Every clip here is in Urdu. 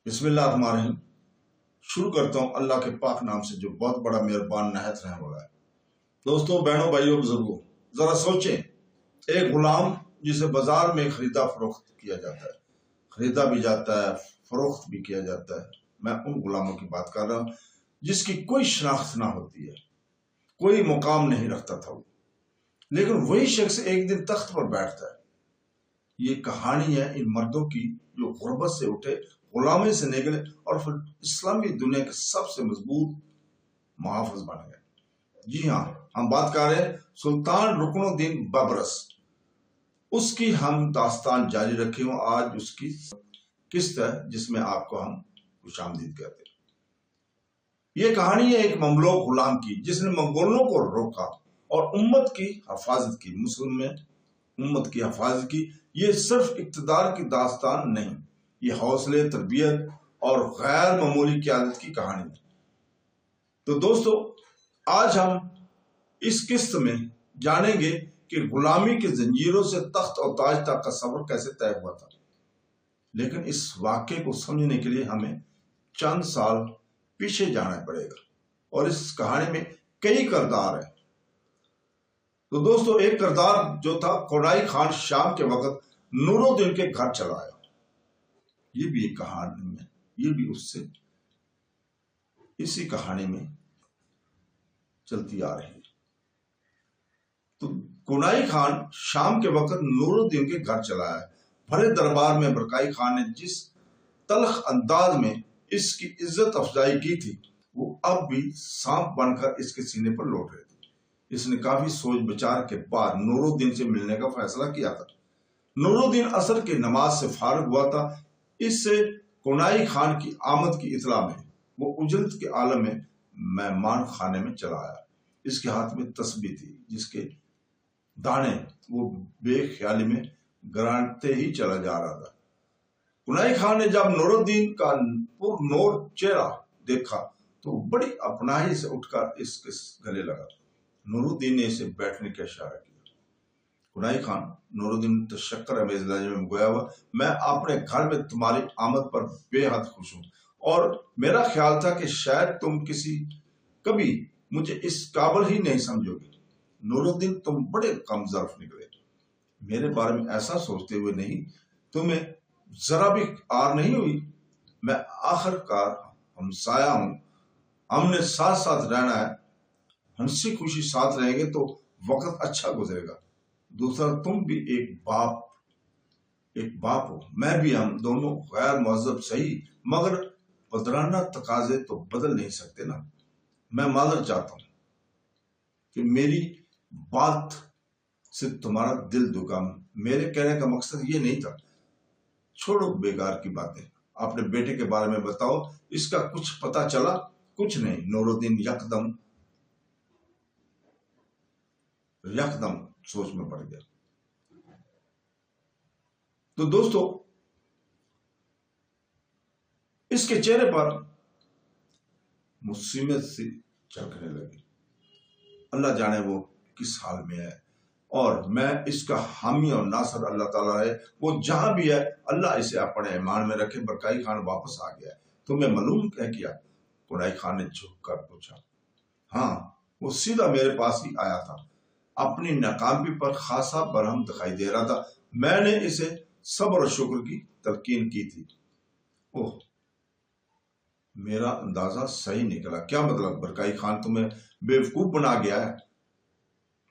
بسم اللہ الرحمن الرحیم۔ شروع کرتا ہوں اللہ کے پاک نام سے جو بہت بڑا مہربان نہایت رحم والا ہے۔ دوستوں، بہنوں، بھائیوں، بزرگوں، ذرا سوچیں، ایک غلام جسے بازار میں خریدا فروخت کیا جاتا ہے، خریدا بھی جاتا ہے، فروخت بھی کیا جاتا ہے۔ میں ان غلاموں کی بات کر رہا ہوں جس کی کوئی شناخت نہ ہوتی ہے، کوئی مقام نہیں رکھتا تھا وہ، لیکن وہی شخص ایک دن تخت پر بیٹھتا ہے۔ یہ کہانی ہے ان مردوں کی جو غربت سے اٹھے، غلامی سے نکلے اور پھر اسلامی دنیا کے سب سے مضبوط محافظ بن گئے۔ جی ہاں، ہم بات کر رہے ہیں سلطان رکن الدین ببرس۔ اس کی ہم داستان جاری رکھے ہوں۔ آج اس کی قسط ہے جس میں آپ کو ہم خوش آمدید کہتے ہیں۔ یہ کہانی ہے ایک مملوک غلام کی جس نے منگولوں کو روکا اور امت کی حفاظت کی، مسلم میں امت کی حفاظت کی۔ یہ صرف اقتدار کی داستان نہیں، یہ حوصلے، تربیت اور غیر معمولی قیادت کی کہانی ہے۔ تو دوستو، آج ہم اس قسط میں جانیں گے کہ غلامی کی زنجیروں سے تخت اور تاج تک کا سفر کیسے طے ہوا تھا۔ لیکن اس واقعے کو سمجھنے کے لیے ہمیں چند سال پیچھے جانا پڑے گا، اور اس کہانی میں کئی کردار ہیں۔ تو دوستو، ایک کردار جو تھا کونائی خان شام کے وقت نور الدین کے گھر چلا آیا۔ یہ بھی ایک کہانی میں، یہ بھی اس سے اسی کہانی میں چلتی آ رہی ہے۔ تو کونائی خان شام کے وقت نور الدین کے گھر چلا آیا۔ بھرے دربار میں برکائی خان نے جس تلخ انداز میں اس کی عزت افزائی کی تھی، وہ اب بھی سانپ بن کر اس کے سینے پر لوٹ رہے تھے۔ اس نے کافی سوچ بچار کے بعد نور الدین سے ملنے کا فیصلہ کیا تھا۔ نور الدین عصر کی نماز سے فارغ ہوا تھا۔ اس سے کونائی خان کی آمد کی اطلاع میں وہ اجلت کے عالم میں مہمان خانے میں چلا آیا۔ اس کے ہاتھ میں تسبیح تھی جس کے دانے وہ بے خیالی میں گرانتے ہی چلا جا رہا تھا۔ کونائی خان نے جب نور الدین کا پر نور چہرہ دیکھا تو بڑی اپنائی سے اٹھ کر اس کے گلے لگا۔ نور الدین نے اسے بیٹھنے کا اشارہ کیا۔ کونائی خان نور الدین تشکر امیز لہجے میں گویا ہوا، میں اپنے گھر میں تمہاری آمد پر بے حد خوش ہوں، اور میرا خیال تھا کہ شاید تم کبھی مجھے اس قابل ہی نہیں سمجھو گے۔ نور الدین، تم بڑے کم ظرف نکلے، میرے بارے میں ایسا سوچتے ہوئے نہیں، تمہیں ذرا بھی آر نہیں ہوئی؟ میں آخر کار ہمسایہ ہوں، ہم نے ساتھ ساتھ رہنا ہے، ہنسی خوشی ساتھ رہیں گے تو وقت اچھا گزرے گا۔ دوسرا، تم بھی ایک باپ ہو، میں بھی، ہم دونوں غیر مہذب صحیح، مگر بدرانہ تقاضے تو بدل نہیں سکتے نا۔ میں معذرت چاہتا ہوں کہ میری بات سے تمہارا دل دکھا، میرے کہنے کا مقصد یہ نہیں تھا۔ چھوڑو بیکار کی باتیں، اپنے بیٹے کے بارے میں بتاؤ، اس کا کچھ پتا چلا؟ کچھ نہیں۔ نور الدین یکدم سوچ میں پڑ گیا۔ تو دوستو، اس کے چہرے پر مصیبت سی چمکنے لگی۔ اللہ جانے وہ کس حال میں ہے، اور میں اس کا حامی اور ناصر اللہ تعالیٰ ہے، وہ جہاں بھی ہے اللہ اسے اپنے ایمان میں رکھے۔ برکائی خان واپس آ گیا ہے، تمہیں معلوم ہے کیا؟ کونائی خان نے جھک کر پوچھا۔ ہاں، وہ سیدھا میرے پاس ہی آیا تھا، اپنی ناکامی پر خاصا برہم دکھائی دے رہا تھا۔ میں نے اسے صبر اور شکر کی تلقین کی تھی۔ اوہ، میرا اندازہ صحیح نکلا۔ کیا مطلب؟ برکائی خان تمہیں بیوقوف بنا گیا ہے؟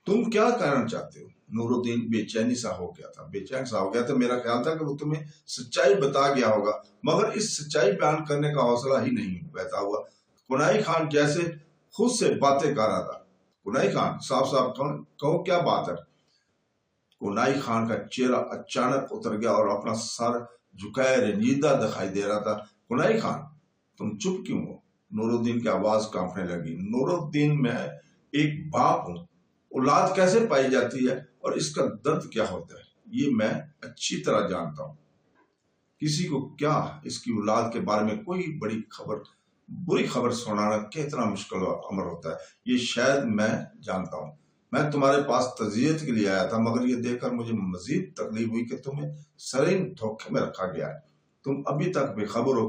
تم کیا کہنا چاہتے ہو؟ نور الدین بے چین سا ہو گیا تھا۔ میرا خیال تھا کہ وہ تمہیں سچائی بتا گیا ہوگا، مگر اس سچائی بیان کرنے کا حوصلہ ہی نہیں بہتا ہوا۔ کونائی خان جیسے خود سے باتیں کر رہا تھا۔ کونائی خان، صاف کہو کیا بات ہے؟ کونائی خان کا چہرہ اچانک اتر گیا اور اپنا سر جھکائے رنجیدہ دکھائی دے رہا تھا۔ کونائی خان، تم چپ کیوں ہو؟ نور الدین کی آواز کانپنے لگی۔ نور الدین، میں ایک باپ ہوں، اولاد کیسے پائی جاتی ہے اور اس کا درد کیا ہوتا ہے یہ میں اچھی طرح جانتا ہوں۔ کسی کو کیا اس کی اولاد کے بارے میں کوئی بری خبر سنانا کتنا مشکل امر ہوتا ہے، یہ شاید میں جانتا ہوں۔ میں تمہارے پاس تعزیت کے لیے آیا تھا، مگر یہ دیکھ کر مجھے مزید تکلیف ہوئی کہ تمہیں سرین دھوکے میں رکھا گیا ہے۔ تم ابھی تک بے خبر ہو